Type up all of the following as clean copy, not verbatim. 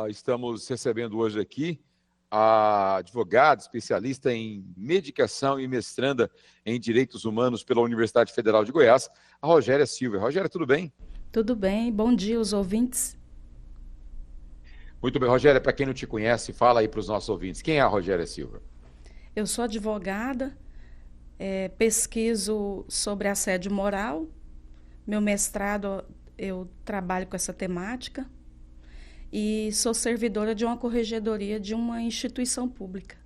Estamos recebendo hoje aqui a advogada, especialista em medicação e mestranda em Direitos Humanos pela Universidade Federal de Goiás, a Rogéria Silva. Rogéria, tudo bem? Tudo bem, bom dia aos ouvintes. Muito bem, Rogéria, para quem não te conhece, fala aí para os nossos ouvintes. Quem é a Rogéria Silva? Eu sou advogada, pesquiso sobre assédio moral. Meu mestrado, eu trabalho com essa temática e sou servidora de uma corregedoria de uma instituição pública.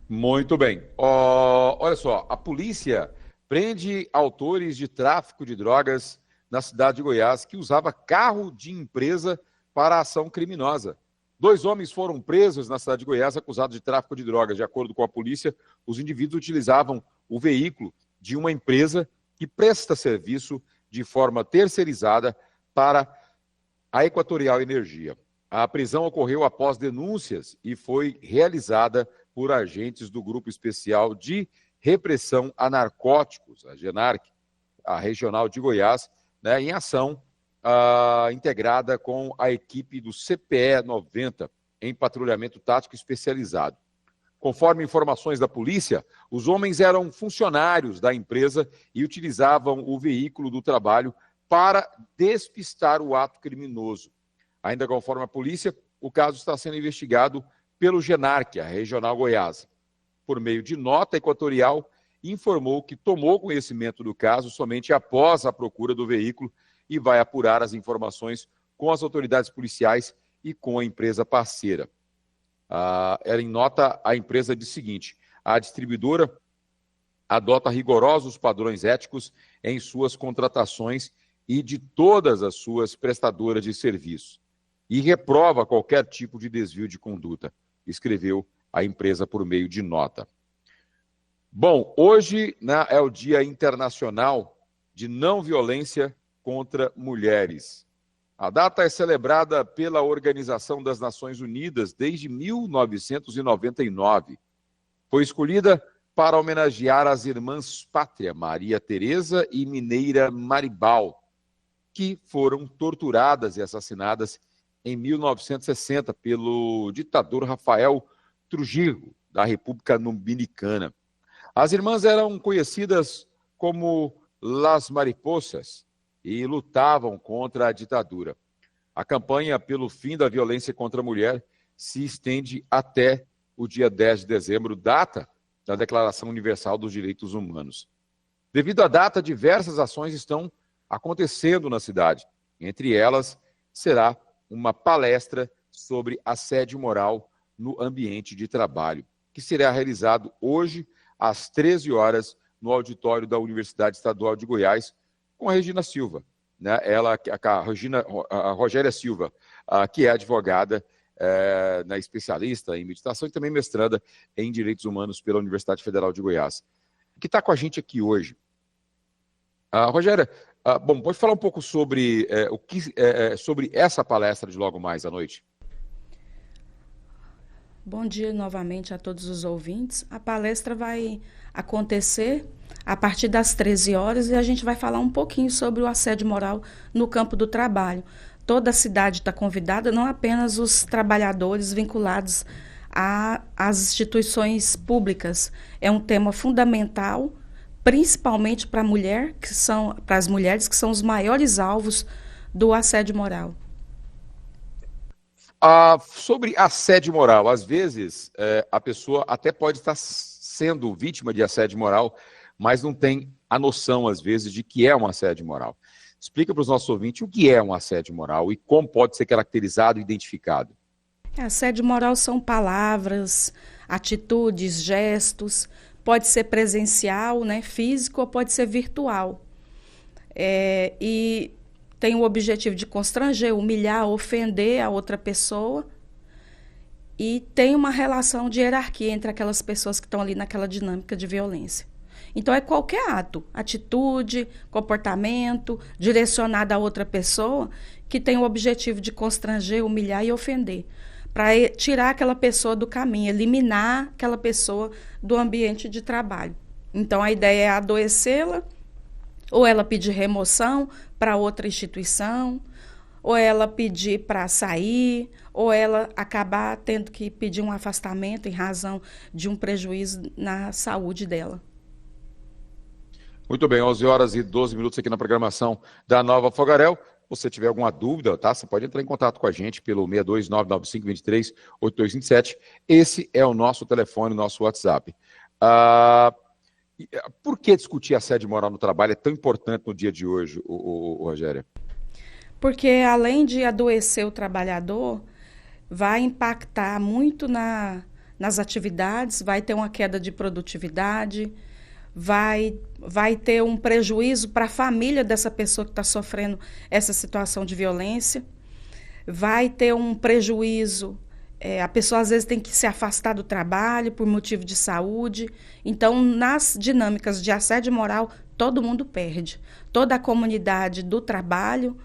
Muito bem. Olha só, a polícia prende autores de tráfico de drogas na cidade de Goiás que usava carro de empresa para a ação criminosa. 2 homens foram presos na cidade de Goiás acusados de tráfico de drogas. De acordo com a polícia, os indivíduos utilizavam o veículo de uma empresa que presta serviço de forma terceirizada para a Equatorial Energia. A prisão ocorreu após denúncias e foi realizada por agentes do Grupo Especial de Repressão a Narcóticos, a GENARC, a Regional de Goiás, né, em ação integrada com a equipe do CPE 90, em patrulhamento tático especializado. Conforme informações da polícia, os homens eram funcionários da empresa e utilizavam o veículo do trabalho para despistar o ato criminoso. Ainda conforme a polícia, o caso está sendo investigado pelo GENARC, a Regional Goiás. Por meio de nota, Equatorial informou que tomou conhecimento do caso somente após a procura do veículo e vai apurar as informações com as autoridades policiais e com a empresa parceira. Em nota, a empresa diz o seguinte: a distribuidora adota rigorosos padrões éticos em suas contratações e de todas as suas prestadoras de serviço, e reprova qualquer tipo de desvio de conduta, escreveu a empresa por meio de nota. Bom, hoje, né, é o Dia Internacional de Não Violência contra Mulheres. A data é celebrada pela Organização das Nações Unidas desde 1999. Foi escolhida para homenagear as irmãs Pátria, Maria Teresa e Mineira Maribal, que foram torturadas e assassinadas em 1960 pelo ditador Rafael Trujillo, da República Dominicana. As irmãs eram conhecidas como Las Mariposas e lutavam contra a ditadura. A campanha pelo fim da violência contra a mulher se estende até o dia 10 de dezembro, data da Declaração Universal dos Direitos Humanos. Devido à data, diversas ações estão acontecendo na cidade. Entre elas, será uma palestra sobre assédio moral no ambiente de trabalho, que será realizado hoje às 13 horas no auditório da Universidade Estadual de Goiás, com a Regina Silva, né? A Rogéria Silva, que é advogada, especialista em meditação e também mestranda em Direitos Humanos pela Universidade Federal de Goiás, que está com a gente aqui hoje. Rogéria, pode falar um pouco sobre, sobre essa palestra de logo mais à noite? Bom dia novamente a todos os ouvintes. A palestra vai acontecer a partir das 13 horas e a gente vai falar um pouquinho sobre o assédio moral no campo do trabalho. Toda a cidade está convidada, não apenas os trabalhadores vinculados às instituições públicas. É um tema fundamental, principalmente para as mulheres que são os maiores alvos do assédio moral. Sobre assédio moral, às vezes a pessoa até pode estar sendo vítima de assédio moral, mas não tem a noção, às vezes, de que é um assédio moral. Explica para os nossos ouvintes o que é um assédio moral e como pode ser caracterizado e identificado. Assédio moral são palavras, atitudes, gestos, pode ser presencial, né, físico, ou pode ser virtual. E tem o objetivo de constranger, humilhar, ofender a outra pessoa. E tem uma relação de hierarquia entre aquelas pessoas que estão ali naquela dinâmica de violência. Então, é qualquer ato, atitude, comportamento, direcionado a outra pessoa, que tem o objetivo de constranger, humilhar e ofender, para tirar aquela pessoa do caminho, eliminar aquela pessoa do ambiente de trabalho. Então, a ideia é adoecê-la, ou ela pedir remoção para outra instituição, ou ela pedir para sair, ou ela acabar tendo que pedir um afastamento em razão de um prejuízo na saúde dela. Muito bem, 11 horas e 12 minutos aqui na programação da Nova Fogarel. Se você tiver alguma dúvida, tá? Você pode entrar em contato com a gente pelo 62995238227. Esse é o nosso telefone, o nosso WhatsApp. Por que discutir assédio moral no trabalho é tão importante no dia de hoje, Rogéria? Porque além de adoecer o trabalhador, vai impactar muito nas atividades, vai ter uma queda de produtividade, vai ter um prejuízo para a família dessa pessoa que está sofrendo essa situação de violência, vai ter um prejuízo, a pessoa às vezes tem que se afastar do trabalho por motivo de saúde. Então, nas dinâmicas de assédio moral, todo mundo perde. Toda a comunidade do trabalho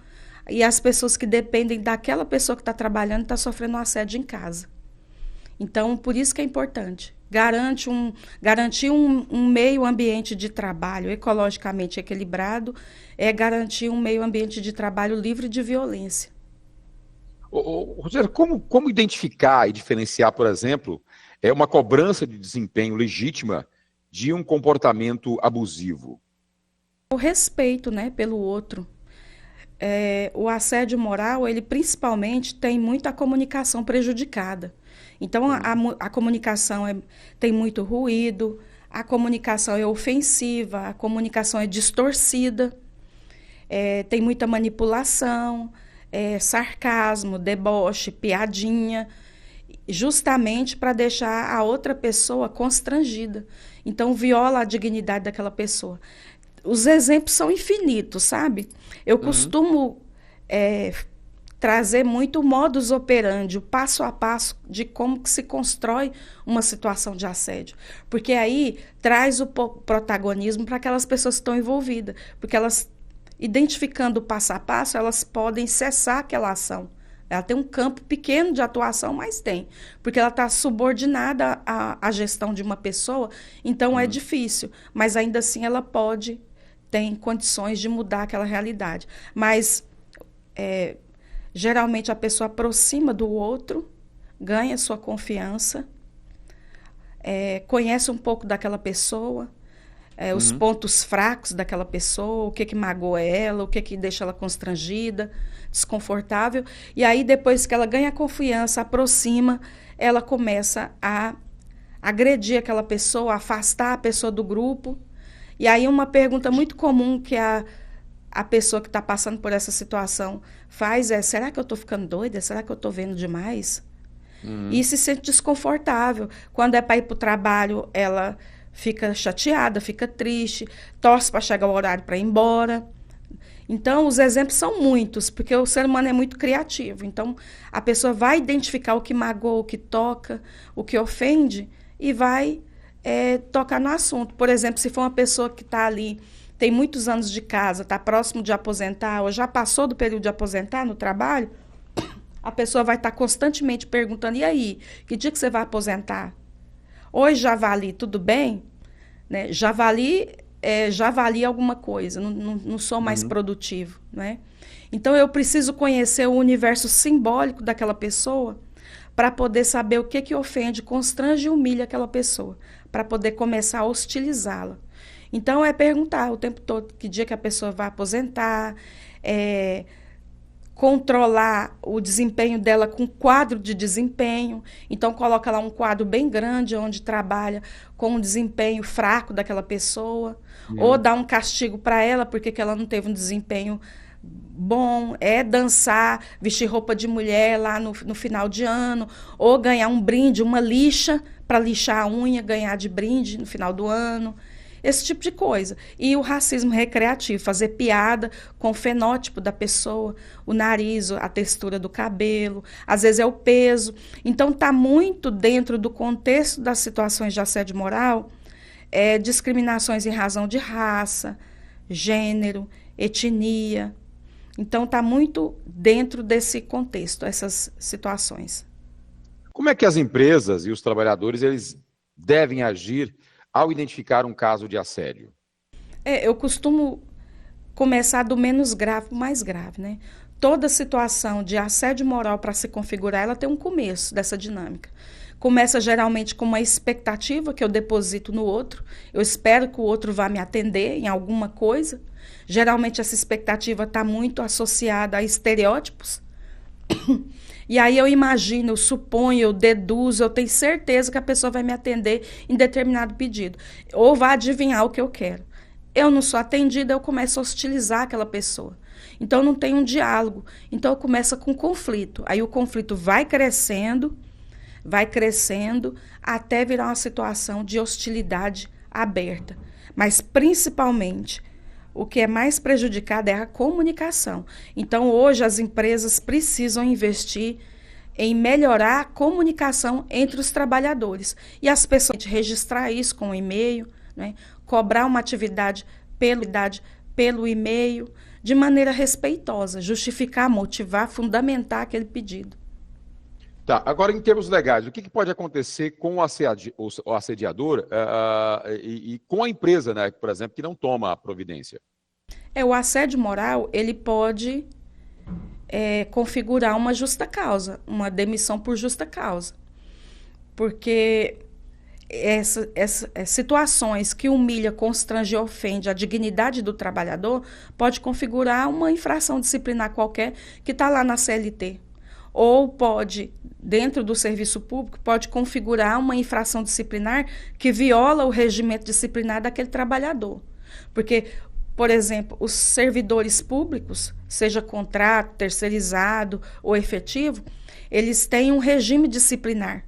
e as pessoas que dependem daquela pessoa que está trabalhando está sofrendo um assédio em casa. Então, por isso que é importante. Garantir um meio ambiente de trabalho ecologicamente equilibrado é garantir um meio ambiente de trabalho livre de violência. Rogério, como identificar e diferenciar, por exemplo, uma cobrança de desempenho legítima de um comportamento abusivo? O respeito, né, pelo outro. O assédio moral, ele principalmente tem muito a comunicação prejudicada. Então, a comunicação tem muito ruído, a comunicação é ofensiva, a comunicação é distorcida, tem muita manipulação, sarcasmo, deboche, piadinha, justamente para deixar a outra pessoa constrangida. Então, viola a dignidade daquela pessoa. Os exemplos são infinitos, sabe? Eu costumo trazer muito o modus operandi, o passo a passo de como que se constrói uma situação de assédio. Porque aí traz o protagonismo para aquelas pessoas que estão envolvidas. Porque elas, identificando o passo a passo, elas podem cessar aquela ação. Ela tem um campo pequeno de atuação, mas tem. Porque ela está subordinada à gestão de uma pessoa, então é difícil. Mas ainda assim ela tem condições de mudar aquela realidade. Mas geralmente a pessoa aproxima do outro, ganha sua confiança, conhece um pouco daquela pessoa, os pontos fracos daquela pessoa, o que magoa ela, o que deixa ela constrangida, desconfortável. E aí, depois que ela ganha confiança, aproxima, ela começa a agredir aquela pessoa, afastar a pessoa do grupo. E aí uma pergunta muito comum que a pessoa que está passando por essa situação faz será que eu estou ficando doida? Será que eu estou vendo demais? E se sente desconfortável. Quando é para ir para o trabalho, ela fica chateada, fica triste, torce para chegar o horário para ir embora. Então, os exemplos são muitos, porque o ser humano é muito criativo. Então, a pessoa vai identificar o que magoa, o que toca, o que ofende e vai tocar no assunto. Por exemplo, se for uma pessoa que está ali, tem muitos anos de casa, está próximo de aposentar ou já passou do período de aposentar no trabalho, a pessoa vai estar constantemente perguntando, e aí, que dia que você vai aposentar? Oi, Javali, tudo bem? Né? Javali alguma coisa, não sou mais produtivo. Né? Então, eu preciso conhecer o universo simbólico daquela pessoa para poder saber o que ofende, constrange e humilha aquela pessoa, para poder começar a hostilizá-la. Então, é perguntar o tempo todo que dia que a pessoa vai aposentar, controlar o desempenho dela com quadro de desempenho. Então, coloca lá um quadro bem grande, onde trabalha com o desempenho fraco daquela pessoa, ou dá um castigo para ela, porque que ela não teve um desempenho bom, dançar, vestir roupa de mulher lá no final de ano, ou ganhar um brinde, uma lixa, para lixar a unha, ganhar de brinde no final do ano. Esse tipo de coisa. E o racismo recreativo, fazer piada com o fenótipo da pessoa, o nariz, a textura do cabelo, às vezes é o peso. Então, está muito dentro do contexto das situações de assédio moral, discriminações em razão de raça, gênero, etnia. Então, está muito dentro desse contexto, essas situações. Como é que as empresas e os trabalhadores eles devem agir ao identificar um caso de assédio? Eu costumo começar do menos grave para o mais grave, né? toda situação de assédio moral para se configurar, ela tem um começo dessa dinâmica. Começa geralmente com uma expectativa que eu deposito no outro. Eu espero que o outro vá me atender em alguma coisa. Geralmente essa expectativa está muito associada a estereótipos. E aí eu imagino, eu suponho, eu deduzo, eu tenho certeza que a pessoa vai me atender em determinado pedido. Ou vai adivinhar o que eu quero. Eu não sou atendida, eu começo a hostilizar aquela pessoa. Então não tem um diálogo. Então eu começo com conflito. Aí o conflito vai crescendo até virar uma situação de hostilidade aberta. Mas principalmente, o que é mais prejudicado é a comunicação. Então, hoje, as empresas precisam investir em melhorar a comunicação entre os trabalhadores. E as pessoas registrar isso com e-mail, né? Cobrar uma atividade pelo e-mail, de maneira respeitosa, justificar, motivar, fundamentar aquele pedido. Tá, agora em termos legais, o que pode acontecer com o assediador e com a empresa, né, por exemplo, que não toma a providência? O assédio moral, ele pode configurar uma justa causa, uma demissão por justa causa. Porque situações que humilha, constrange e ofende a dignidade do trabalhador pode configurar uma infração disciplinar qualquer que está lá na CLT. Ou pode, dentro do serviço público, pode configurar uma infração disciplinar que viola o regimento disciplinar daquele trabalhador. Porque, por exemplo, os servidores públicos, seja contrato, terceirizado ou efetivo, eles têm um regime disciplinar.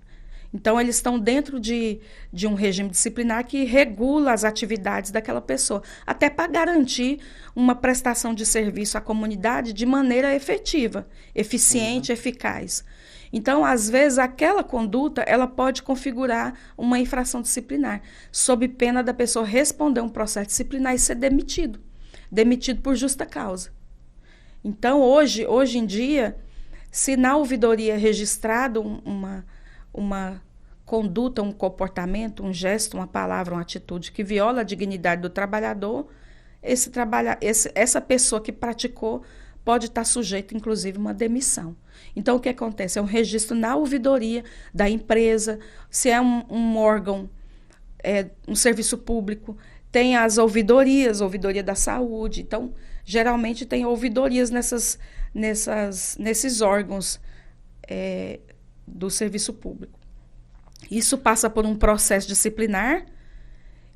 Então, eles estão dentro de um regime disciplinar que regula as atividades daquela pessoa, até para garantir uma prestação de serviço à comunidade de maneira efetiva, eficiente, eficaz. Então, às vezes, aquela conduta ela pode configurar uma infração disciplinar, sob pena da pessoa responder um processo disciplinar e ser demitido por justa causa. Então, hoje em dia, se na ouvidoria é registrado uma conduta, um comportamento, um gesto, uma palavra, uma atitude que viola a dignidade do trabalhador, essa pessoa que praticou pode estar sujeita, inclusive, a uma demissão. Então, o que acontece? É um registro na ouvidoria da empresa, se é um órgão, um serviço público, tem as ouvidorias, ouvidoria da saúde. Então, geralmente tem ouvidorias nesses órgãos do serviço público. Isso passa por um processo disciplinar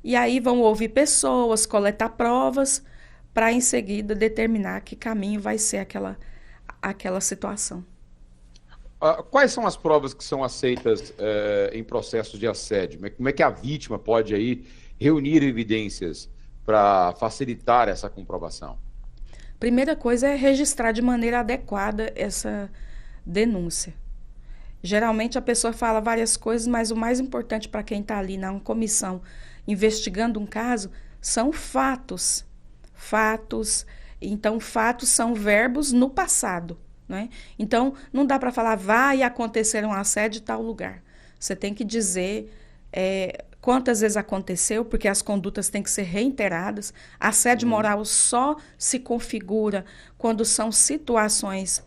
e aí vão ouvir pessoas, coletar provas para em seguida determinar que caminho vai ser aquela situação. Quais são as provas que são aceitas em processos de assédio? Como é que a vítima pode aí reunir evidências para facilitar essa comprovação? Primeira coisa é registrar de maneira adequada essa denúncia. Geralmente a pessoa fala várias coisas, mas o mais importante para quem está ali na comissão investigando um caso são fatos. Então, fatos são verbos no passado. Né? Então, não dá para falar vai acontecer um assédio em tal lugar. Você tem que dizer quantas vezes aconteceu, porque as condutas têm que ser reiteradas. Assédio moral só se configura quando são situações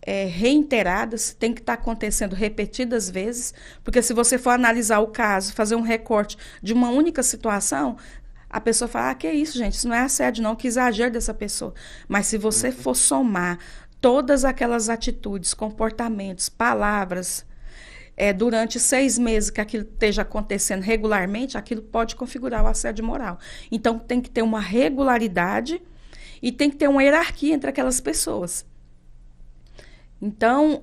reiteradas, tem que estar acontecendo repetidas vezes, porque se você for analisar o caso, fazer um recorte de uma única situação, a pessoa fala, que é isso, gente, isso não é assédio não, que exagero dessa pessoa. Mas se você for somar todas aquelas atitudes, comportamentos, palavras, durante 6 meses que aquilo esteja acontecendo regularmente, aquilo pode configurar o assédio moral. Então, tem que ter uma regularidade e tem que ter uma hierarquia entre aquelas pessoas. Então,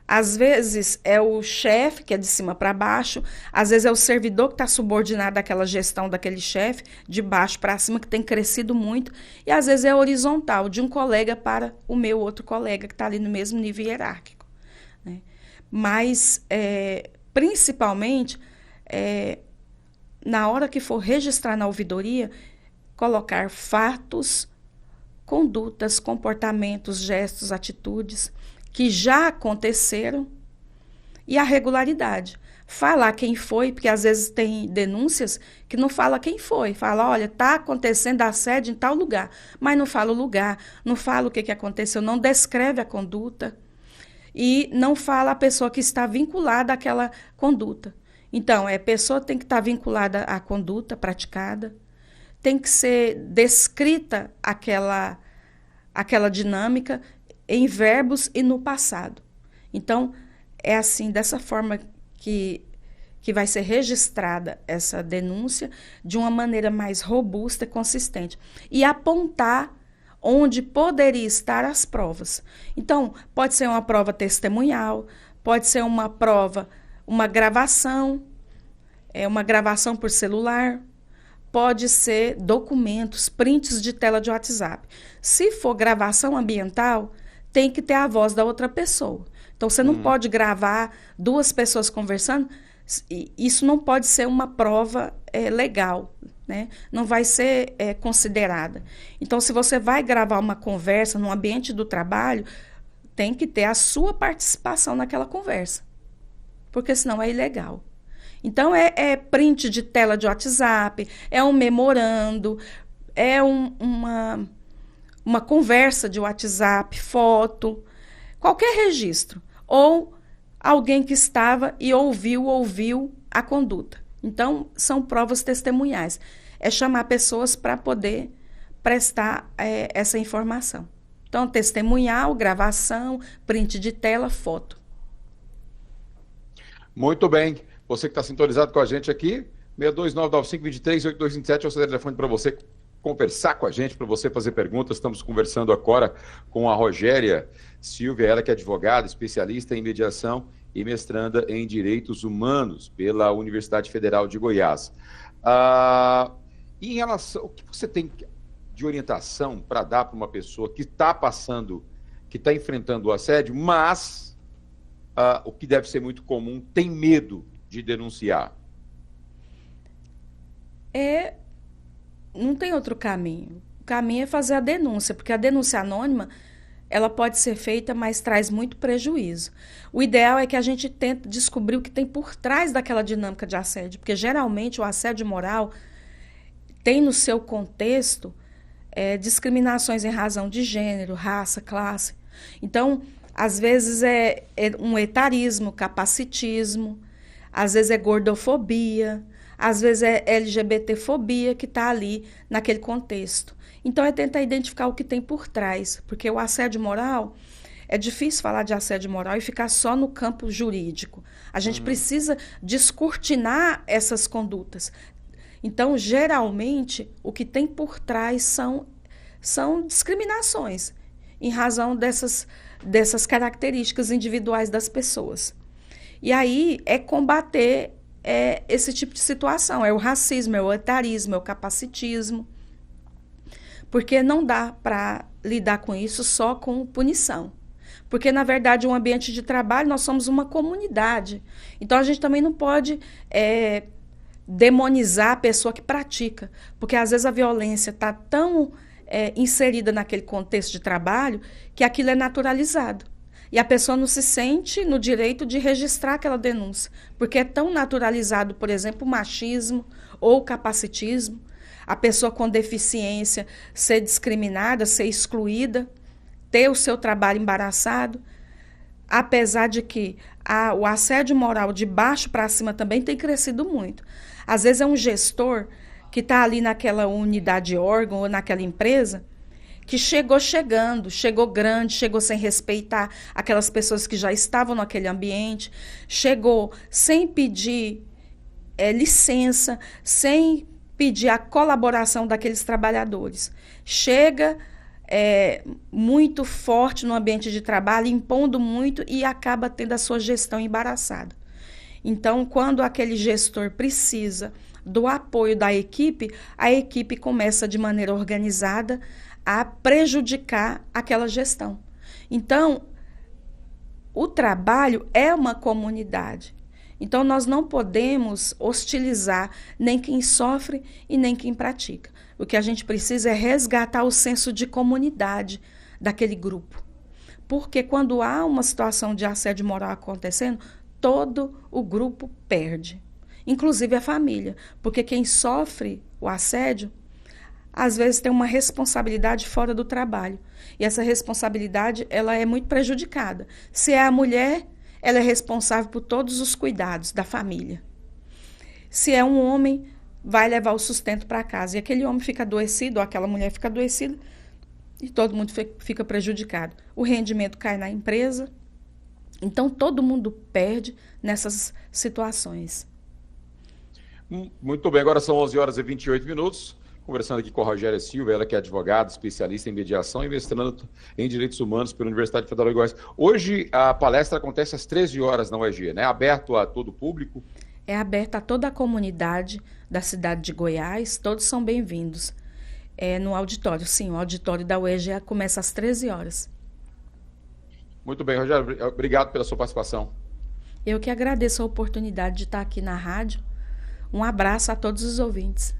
às vezes é o chefe, que é de cima para baixo, às vezes é o servidor que está subordinado àquela gestão daquele chefe, de baixo para cima, que tem crescido muito, e às vezes é horizontal, de um colega para o meu outro colega, que está ali no mesmo nível hierárquico. Né? Mas, principalmente, na hora que for registrar na ouvidoria, colocar fatos, condutas, comportamentos, gestos, atitudes que já aconteceram e a regularidade. falar quem foi, porque às vezes tem denúncias que não fala quem foi. Fala, olha, está acontecendo assédio em tal lugar, mas não fala o lugar, não fala o que aconteceu, não descreve a conduta e não fala a pessoa que está vinculada àquela conduta. Então, a pessoa tem que estar vinculada à conduta praticada, tem que ser descrita aquela dinâmica em verbos e no passado. Então, é assim, dessa forma que vai ser registrada essa denúncia de uma maneira mais robusta e consistente. E apontar onde poderia estar as provas. Então, pode ser uma prova testemunhal, pode ser uma prova, uma gravação por celular, pode ser documentos, prints de tela de WhatsApp. Se for gravação ambiental, tem que ter a voz da outra pessoa. Então, você não pode gravar duas pessoas conversando, isso não pode ser uma prova legal, né? Não vai ser considerada. Então, se você vai gravar uma conversa no ambiente do trabalho, tem que ter a sua participação naquela conversa, porque senão é ilegal. Então, é print de tela de WhatsApp, é um memorando, é uma conversa de WhatsApp, foto, qualquer registro. Ou alguém que estava e ouviu a conduta. Então, são provas testemunhais. É chamar pessoas para poder prestar essa informação. Então, testemunhal, gravação, print de tela, foto. Muito bem. Você que está sintonizado com a gente aqui, 62995238227 é o seu telefone para você conversar com a gente, para você fazer perguntas. Estamos conversando agora com a Rogéria Silvia, ela que é advogada, especialista em mediação e mestranda em Direitos Humanos pela Universidade Federal de Goiás. Em relação, o que você tem de orientação para dar para uma pessoa que está que está enfrentando o assédio, mas o que deve ser muito comum, tem medo de denunciar? Não tem outro caminho. O caminho é fazer a denúncia, porque a denúncia anônima, ela pode ser feita, mas traz muito prejuízo. O ideal é que a gente tente descobrir o que tem por trás daquela dinâmica de assédio, porque geralmente o assédio moral tem no seu contexto discriminações em razão de gênero, raça, classe. Então, às vezes é um etarismo, capacitismo, às vezes é gordofobia, às vezes é LGBTfobia que está ali naquele contexto. Então, é tentar identificar o que tem por trás, porque o assédio moral, é difícil falar de assédio moral e ficar só no campo jurídico. A gente precisa descortinar essas condutas. Então, geralmente, o que tem por trás são discriminações, em razão dessas características individuais das pessoas. E aí, é combater esse tipo de situação. É o racismo, é o etarismo, é o capacitismo. Porque não dá para lidar com isso só com punição. Porque, na verdade, um ambiente de trabalho, nós somos uma comunidade. Então, a gente também não pode demonizar a pessoa que pratica. Porque, às vezes, a violência está tão inserida naquele contexto de trabalho que aquilo é naturalizado. E a pessoa não se sente no direito de registrar aquela denúncia. Porque é tão naturalizado, por exemplo, o machismo ou o capacitismo. A pessoa com deficiência ser discriminada, ser excluída, ter o seu trabalho embaraçado, apesar de que o assédio moral de baixo para cima também tem crescido muito. Às vezes é um gestor que está ali naquela unidade de órgão ou naquela empresa que chegou grande, chegou sem respeitar aquelas pessoas que já estavam naquele ambiente, chegou sem pedir licença, sem pedir a colaboração daqueles trabalhadores. Chega muito forte no ambiente de trabalho, impondo muito e acaba tendo a sua gestão embaraçada. Então, quando aquele gestor precisa do apoio da equipe, a equipe começa de maneira organizada a prejudicar aquela gestão. Então, o trabalho é uma comunidade. Então, nós não podemos hostilizar nem quem sofre e nem quem pratica. O que a gente precisa é resgatar o senso de comunidade daquele grupo. Porque quando há uma situação de assédio moral acontecendo, todo o grupo perde, inclusive a família, porque quem sofre o assédio às vezes tem uma responsabilidade fora do trabalho. E essa responsabilidade, ela é muito prejudicada. Se é a mulher, ela é responsável por todos os cuidados da família. Se é um homem, vai levar o sustento para casa. E aquele homem fica adoecido, ou aquela mulher fica adoecida, e todo mundo fica prejudicado. O rendimento cai na empresa. Então, todo mundo perde nessas situações. Muito bem, agora são 11 horas e 28 minutos. Conversando aqui com a Rogéria Silva, ela que é advogada, especialista em mediação e mestrando em Direitos Humanos pela Universidade Federal de Goiás. Hoje a palestra acontece às 13 horas na UEG, né? Aberto a todo o público? É aberta a toda a comunidade da cidade de Goiás, todos são bem-vindos. É no auditório, sim, o auditório da UEG começa às 13 horas. Muito bem, Rogério, obrigado pela sua participação. Eu que agradeço a oportunidade de estar aqui na rádio. Um abraço a todos os ouvintes.